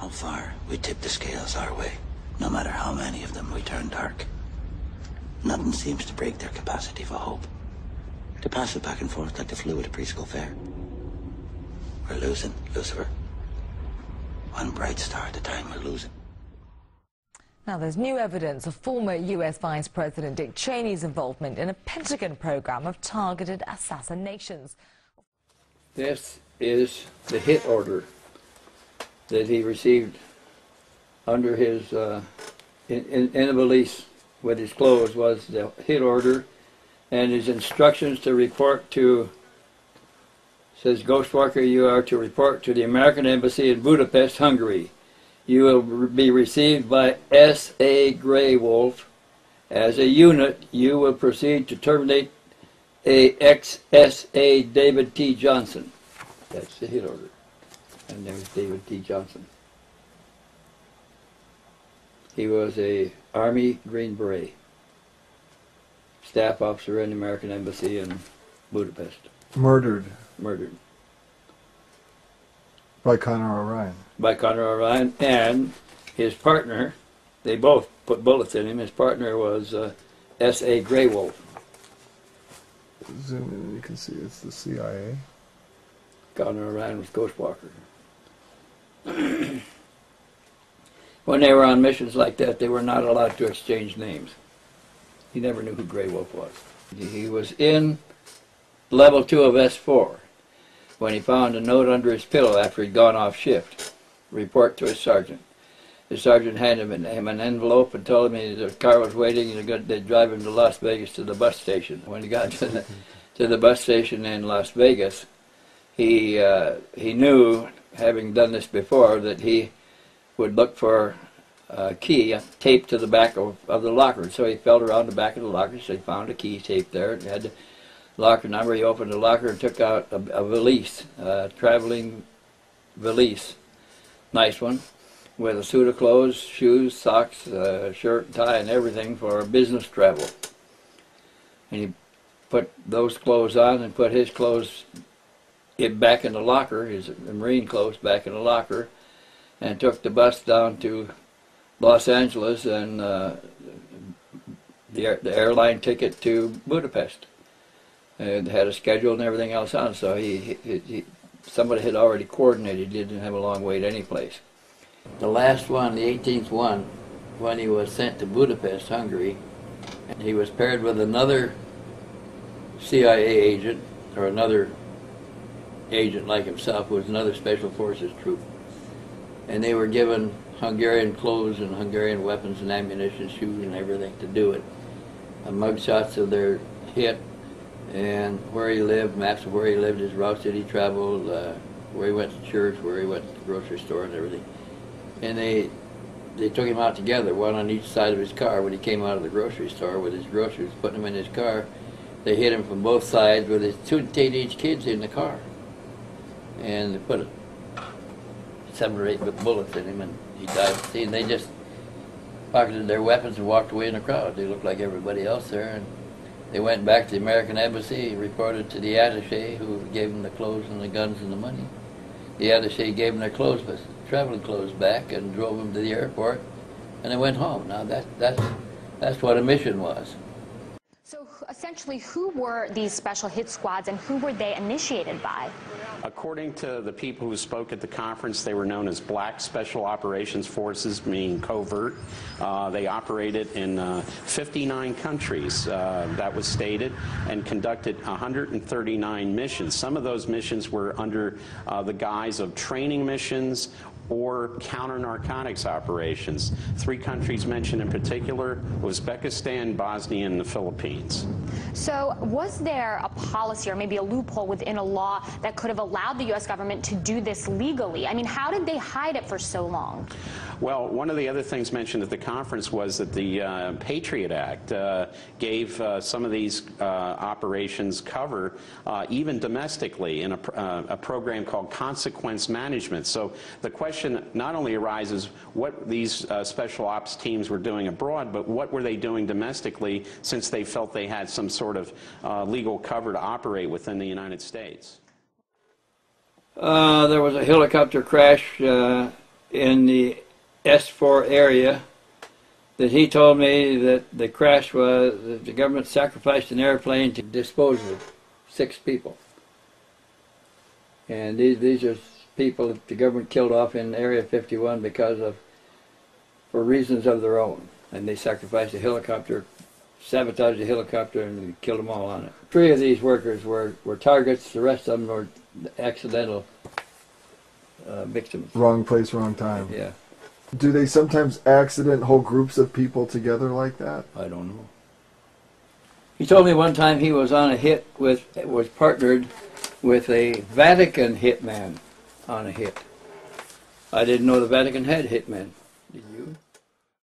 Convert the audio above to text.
how far we tip the scales our way, no matter how many of them we turn dark, nothing seems to break their capacity for hope, to pass it back and forth like the fluid at preschool fair. We're losing, Lucifer. One bright star at a time, we're losing. Now, there's new evidence of former U.S. Vice President Dick Cheney's involvement in a Pentagon program of targeted assassinations. This is the hit order that he received under his, in a valise with his clothes was the hit order, and his instructions to report to, says, Ghostwalker, you are to report to the American Embassy in Budapest, Hungary. You will be received by S.A. Greywolf. As a unit, you will proceed to terminate ex-S.A. David T. Johnson. That's the hit order. And there's David T. Johnson. He was a Army Green Beret, staff officer in the American Embassy in Budapest. Murdered. Murdered. By Conor O'Ryan. By Conor O'Ryan, and his partner, they both put bullets in him. His partner was S.A. Greywolf. Zoom in, you can see it's the CIA. Conor O'Ryan was Ghostwalker. When they were on missions like that, they were not allowed to exchange names. He never knew who Greywolf was. He was in level 2 of S4 when he found a note under his pillow after he'd gone off shift. Report to his sergeant. His sergeant handed him an envelope and told him the car was waiting and they'd drive him to Las Vegas to the bus station. When he got to the bus station in Las Vegas, he knew, having done this before, that he would look for a key taped to the back of the locker. So he felt around the back of the locker, so he found a key taped there. It had the locker number. He opened the locker and took out a valise, a traveling valise, nice one, with a suit of clothes, shoes, socks, shirt, tie, and everything for business travel. And he put those clothes on and put his clothes back in the locker, his Marine clothes back in the locker, and took the bus down to Los Angeles and the airline ticket to Budapest. And had a schedule and everything else on, so somebody had already coordinated. He didn't have a long wait any place. The last one, the 18th one, when he was sent to Budapest, Hungary, he was paired with another CIA agent, or another agent like himself, who was another Special Forces troop. And they were given Hungarian clothes and Hungarian weapons and ammunition, shoes and everything to do it. Mugshots of their hit, and where he lived, maps of where he lived, his routes that he traveled, where he went to church, where he went to the grocery store and everything. And they took him out together, one on each side of his car. When he came out of the grocery store with his groceries, putting them in his car, they hit him from both sides with his 2 teenage kids in the car. And they put 7 or 8 bullets in him, and he died. See, and they just pocketed their weapons and walked away in the crowd. They looked like everybody else there. And they went back to the American Embassy, reported to the attaché, who gave them the clothes and the guns and the money. The attaché gave them their clothes, but traveling clothes back, and drove them to the airport, and they went home. Now that's what a mission was. So essentially, who were these special hit squads, and who were they initiated by? According to the people who spoke at the conference, they were known as Black Special Operations Forces, meaning covert. They operated in 59 countries, that was stated, and conducted 139 missions. Some of those missions were under the guise of training missions or counter-narcotics operations. 3 countries mentioned in particular: Uzbekistan, Bosnia, and the Philippines. So was there a policy or maybe a loophole within a law that could have allowed the U.S. government to do this legally? I mean, how did they hide it for so long? Well, one of the other things mentioned at the conference was that the Patriot Act gave some of these operations cover, even domestically, in a program called consequence management. So the question not only arises what these special ops teams were doing abroad, but what were they doing domestically, since they felt they had some sort of legal cover to operate within the United States. There was a helicopter crash in the S4 area that he told me that the crash was that the government sacrificed an airplane to dispose of 6 people. And these are people that the government killed off in Area 51 for reasons of their own. And they sacrificed a helicopter, sabotaged a helicopter, and killed them all on it. 3 of these workers were targets. The rest of them were accidental victims. Wrong place, wrong time. Yeah. Do they sometimes accident whole groups of people together like that? I don't know. He told me one time he was on a hit was partnered with a Vatican hitman on a hit. I didn't know the Vatican had hitmen. Did you?